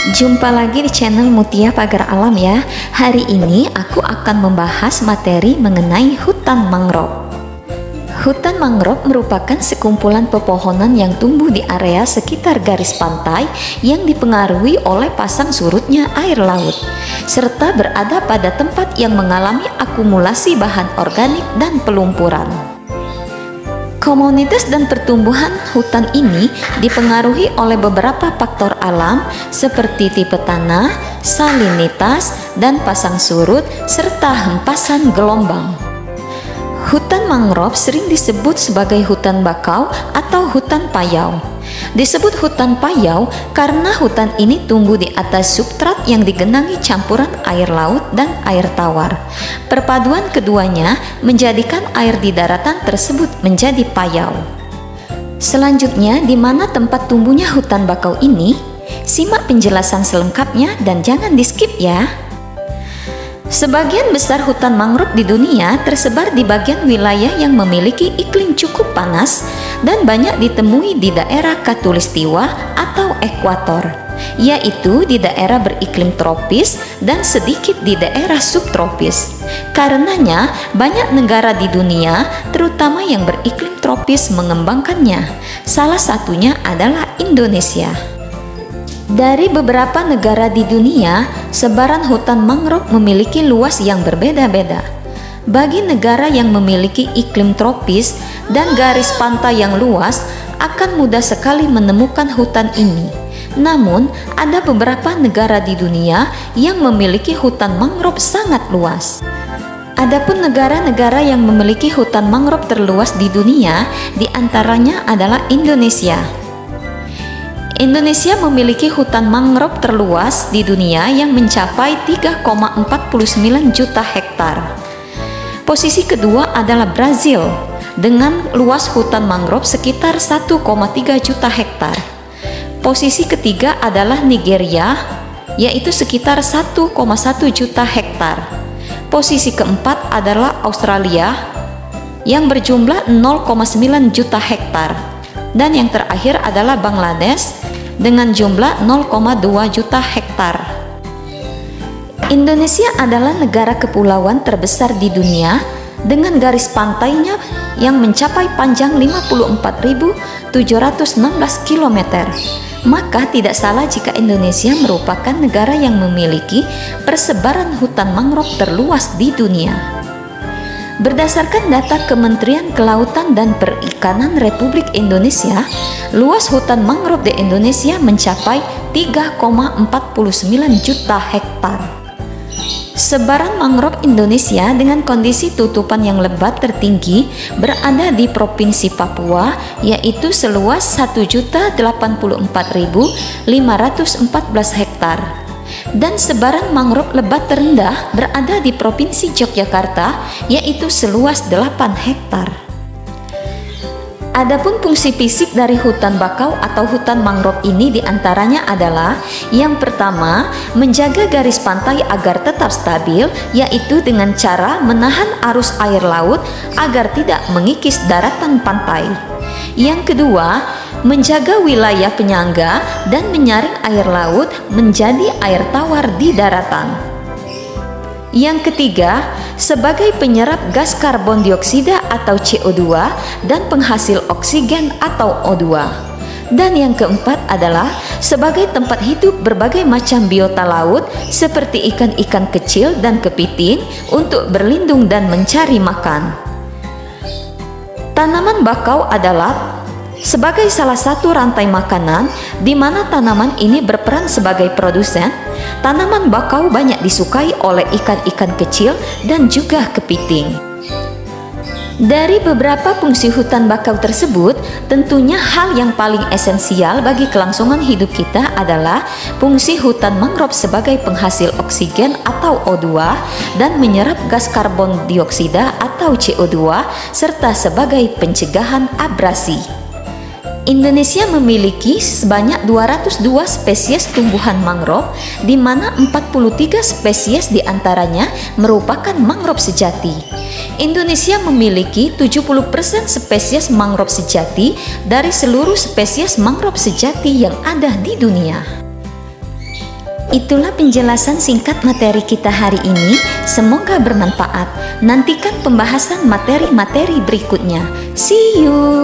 Jumpa lagi di channel Mutia Pagar Alam ya. Hari ini aku akan membahas materi mengenai hutan mangrove. Hutan mangrove merupakan sekumpulan pepohonan yang tumbuh di area sekitar garis pantai yang dipengaruhi oleh pasang surutnya air laut, serta berada pada tempat yang mengalami akumulasi bahan organik dan pelumpuran. Komunitas dan pertumbuhan hutan ini dipengaruhi oleh beberapa faktor alam seperti tipe tanah, salinitas, dan pasang surut, serta hempasan gelombang. Hutan mangrove sering disebut sebagai hutan bakau atau hutan payau. Disebut hutan payau karena hutan ini tumbuh di atas substrat yang digenangi campuran air laut dan air tawar. Perpaduan keduanya menjadikan air di daratan tersebut menjadi payau. Selanjutnya, di mana tempat tumbuhnya hutan bakau ini? Simak penjelasan selengkapnya dan jangan di-skip ya. Sebagian besar hutan mangrove di dunia tersebar di bagian wilayah yang memiliki iklim cukup panas dan banyak ditemui di daerah khatulistiwa atau ekuator, yaitu di daerah beriklim tropis dan sedikit di daerah subtropis. Karenanya, banyak negara di dunia, terutama yang beriklim tropis, mengembangkannya. Salah satunya adalah Indonesia. Dari beberapa negara di dunia, sebaran hutan mangrove memiliki luas yang berbeda-beda. Bagi negara yang memiliki iklim tropis dan garis pantai yang luas, akan mudah sekali menemukan hutan ini. Namun, ada beberapa negara di dunia yang memiliki hutan mangrove sangat luas. Adapun negara-negara yang memiliki hutan mangrove terluas di dunia, diantaranya adalah Indonesia. Indonesia memiliki hutan mangrove terluas di dunia yang mencapai 3,49 juta hektar. Posisi kedua adalah Brazil dengan luas hutan mangrove sekitar 1,3 juta hektar. Posisi ketiga adalah Nigeria, yaitu sekitar 1,1 juta hektar. Posisi keempat adalah Australia yang berjumlah 0,9 juta hektar. Dan yang terakhir adalah Bangladesh dengan jumlah 0,2 juta hektar. Indonesia adalah negara kepulauan terbesar di dunia dengan garis pantainya yang mencapai panjang 54.716 km. Maka tidak salah jika Indonesia merupakan negara yang memiliki persebaran hutan mangrove terluas di dunia. Berdasarkan data Kementerian Kelautan dan Perikanan Republik Indonesia, luas hutan mangrove di Indonesia mencapai 3,49 juta hektar. Sebaran mangrove Indonesia dengan kondisi tutupan yang lebat tertinggi berada di Provinsi Papua, yaitu seluas 1.084.514 hektar. Dan sebaran mangrove lebat terendah berada di Provinsi Yogyakarta, yaitu seluas 8 hektar. Adapun fungsi fisik dari hutan bakau atau hutan mangrove ini diantaranya adalah: yang pertama, menjaga garis pantai agar tetap stabil, yaitu dengan cara menahan arus air laut agar tidak mengikis daratan pantai. Yang kedua, menjaga wilayah penyangga dan menyaring air laut menjadi air tawar di daratan. Yang ketiga, sebagai penyerap gas karbon dioksida atau CO2 dan penghasil oksigen atau O2. Dan yang keempat adalah sebagai tempat hidup berbagai macam biota laut seperti ikan-ikan kecil dan kepiting untuk berlindung dan mencari makan. Tanaman bakau adalah sebagai salah satu rantai makanan di mana tanaman ini berperan sebagai produsen. Tanaman bakau banyak disukai oleh ikan-ikan kecil dan juga kepiting. Dari beberapa fungsi hutan bakau tersebut, tentunya hal yang paling esensial bagi kelangsungan hidup kita adalah fungsi hutan mangrove sebagai penghasil oksigen atau O2 dan menyerap gas karbon dioksida atau CO2 serta sebagai pencegahan abrasi. Indonesia memiliki sebanyak 202 spesies tumbuhan mangrove, di mana 43 spesies diantaranya merupakan mangrove sejati. Indonesia memiliki 70% spesies mangrove sejati dari seluruh spesies mangrove sejati yang ada di dunia. Itulah penjelasan singkat materi kita hari ini. Semoga bermanfaat. Nantikan pembahasan materi-materi berikutnya. See you.